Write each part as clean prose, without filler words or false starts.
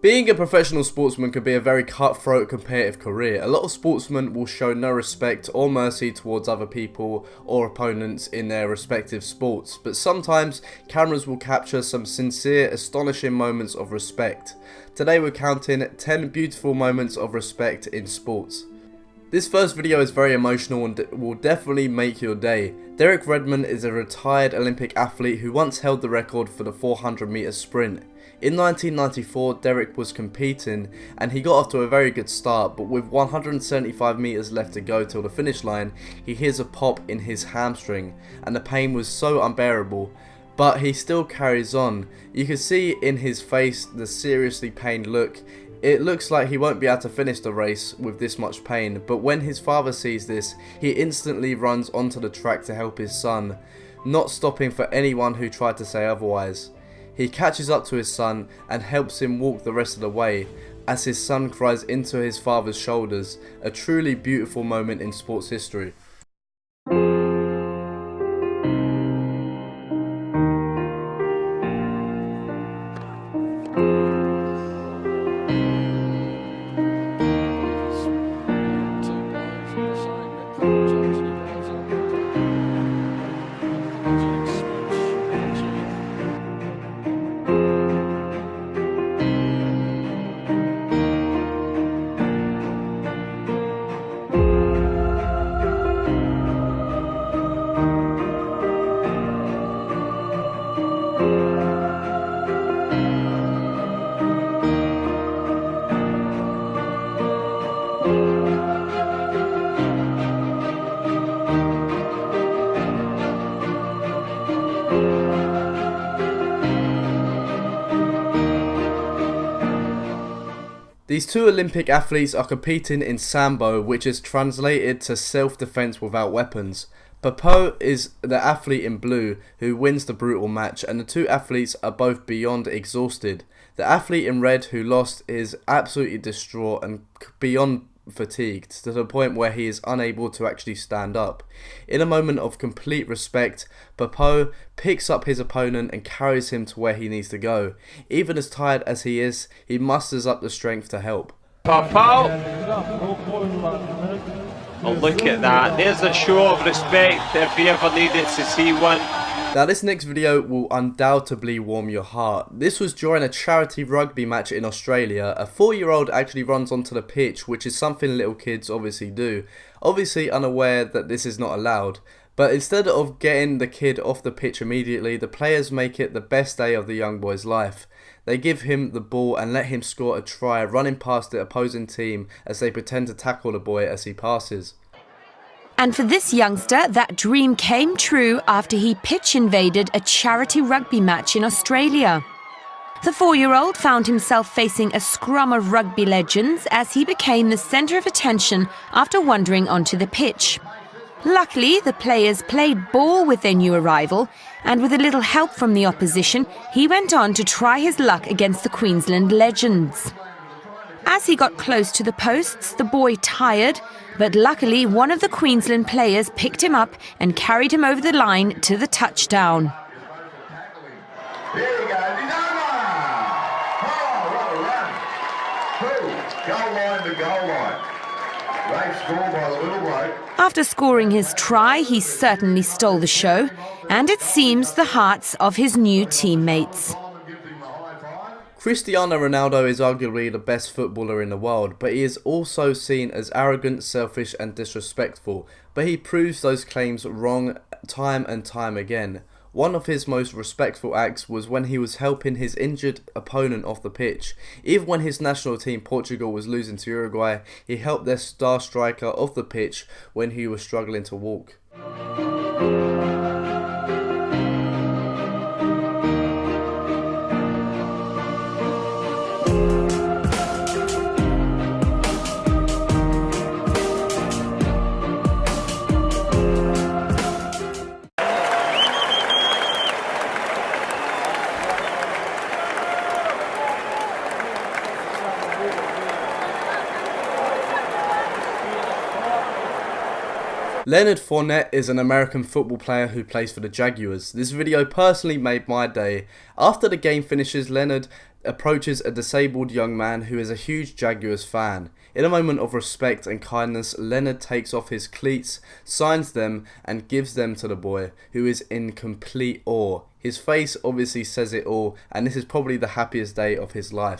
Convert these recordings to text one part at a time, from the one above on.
Being a professional sportsman can be a very cutthroat competitive career. A lot of sportsmen will show no respect or mercy towards other people or opponents in their respective sports, but sometimes cameras will capture some sincere, astonishing moments of respect. Today we're counting 10 beautiful moments of respect in sports. This first video is very emotional and will definitely make your day. Derek Redmond is a retired Olympic athlete who once held the record for the 400 meter sprint. In 1994, Derek was competing and he got off to a very good start, but with 175 meters left to go till the finish line, he hears a pop in his hamstring and the pain was so unbearable. But he still carries on. You can see in his face the seriously pained look. It looks like he won't be able to finish the race with this much pain, but when his father sees this, he instantly runs onto the track to help his son, not stopping for anyone who tried to say otherwise. He catches up to his son and helps him walk the rest of the way as his son cries into his father's shoulders, a truly beautiful moment in sports history. These two Olympic athletes are competing in Sambo, which is translated to self-defense without weapons. Papo is the athlete in blue who wins the brutal match, and the two athletes are both beyond exhausted. The athlete in red who lost is absolutely distraught and beyond fatigued to the point where he is unable to actually stand up. In a moment of complete respect, Papo picks up his opponent and carries him to where he needs to go. Even as tired as he is, he musters up the strength to help. Papo! Oh, look at that. There's a show of respect if you ever needed to see one. Now this next video will undoubtedly warm your heart. This was during a charity rugby match in Australia. A 4-year-old actually runs onto the pitch, which is something little kids obviously do. Obviously unaware that this is not allowed. But instead of getting the kid off the pitch immediately, the players make it the best day of the young boy's life. They give him the ball and let him score a try, running past the opposing team as they pretend to tackle the boy as he passes. And for this youngster, that dream came true after he pitch invaded a charity rugby match in Australia. The 4-year-old found himself facing a scrum of rugby legends as he became the centre of attention after wandering onto the pitch. Luckily, the players played ball with their new arrival, and with a little help from the opposition, he went on to try his luck against the Queensland legends. As he got close to the posts, the boy tired, but luckily one of the Queensland players picked him up and carried him over the line to the touchdown. Here he goes, he's over! Oh, what a run! Goal line to goal line. Great score by the little bloke. After scoring his try, he certainly stole the show, and it seems the hearts of his new teammates. Cristiano Ronaldo is arguably the best footballer in the world, but he is also seen as arrogant, selfish and disrespectful, but he proves those claims wrong time and time again. One of his most respectful acts was when he was helping his injured opponent off the pitch. Even when his national team Portugal was losing to Uruguay, he helped their star striker off the pitch when he was struggling to walk. Leonard Fournette is an American football player who plays for the Jaguars. This video personally made my day. After the game finishes, Leonard approaches a disabled young man who is a huge Jaguars fan. In a moment of respect and kindness, Leonard takes off his cleats, signs them and gives them to the boy, who is in complete awe. His face obviously says it all, and this is probably the happiest day of his life.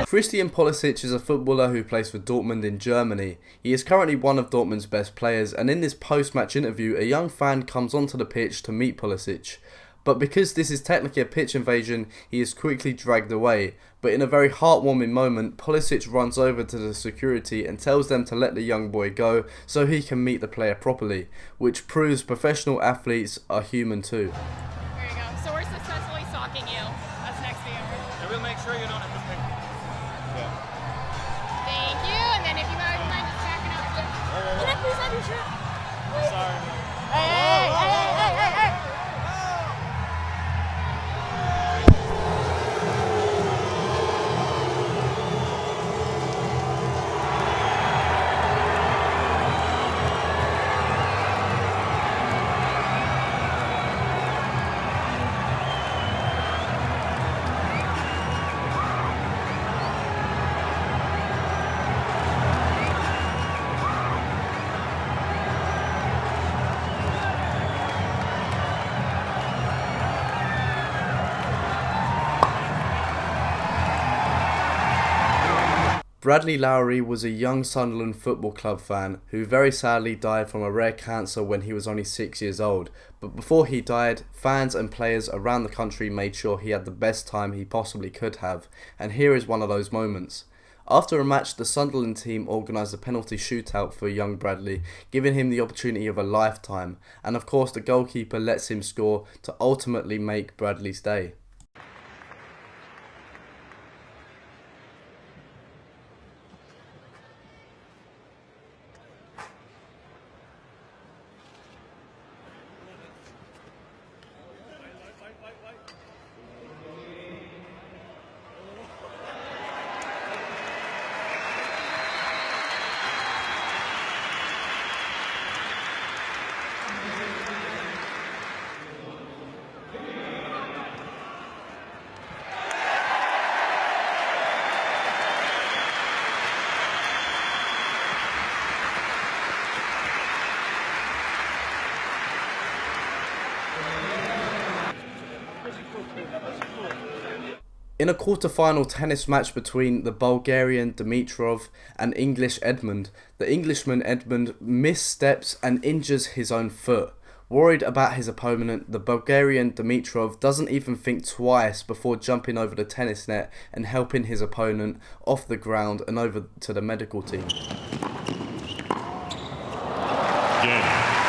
Christian Pulisic is a footballer who plays for Dortmund in Germany. He is currently one of Dortmund's best players, and in this post-match interview, a young fan comes onto the pitch to meet Pulisic. But because this is technically a pitch invasion, he is quickly dragged away. But in a very heartwarming moment, Pulisic runs over to the security and tells them to let the young boy go so he can meet the player properly, which proves professional athletes are human too. There you go. So we're successfully stalking you. That's next to you. And we'll make sure you don't have to pick. Yeah. Thank you. And then if you guys mind just backing up. Can I please have your shirt? Sorry. Hey. Bradley Lowery was a young Sunderland Football Club fan who very sadly died from a rare cancer when he was only 6 years old. But before he died, fans and players around the country made sure he had the best time he possibly could have, and here is one of those moments. After a match, the Sunderland team organised a penalty shootout for young Bradley, giving him the opportunity of a lifetime, and of course the goalkeeper lets him score to ultimately make Bradley's day. In a quarter-final tennis match between the Bulgarian Dimitrov and English Edmund, the Englishman Edmund missteps and injures his own foot. Worried about his opponent, the Bulgarian Dimitrov doesn't even think twice before jumping over the tennis net and helping his opponent off the ground and over to the medical team. Again,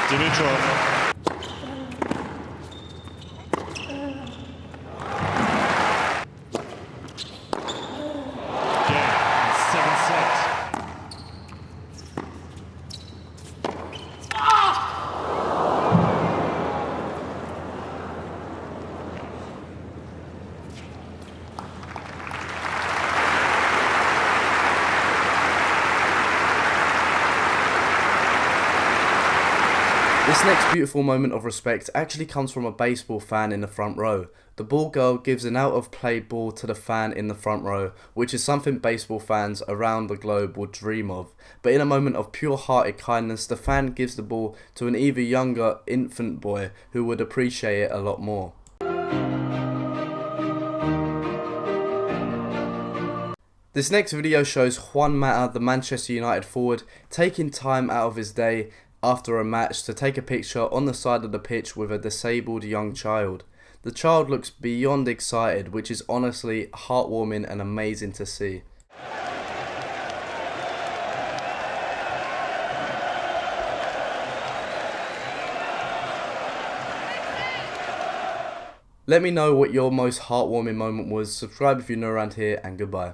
Dimitrov. This next beautiful moment of respect actually comes from a baseball fan in the front row. The ball girl gives an out of play ball to the fan in the front row, which is something baseball fans around the globe would dream of. But in a moment of pure-hearted kindness, the fan gives the ball to an even younger infant boy who would appreciate it a lot more. This next video shows Juan Mata, the Manchester United forward, taking time out of his day after a match to take a picture on the side of the pitch with a disabled young child. The child looks beyond excited, which is honestly heartwarming and amazing to see. Let me know what your most heartwarming moment was. Subscribe if you're new around here, and goodbye.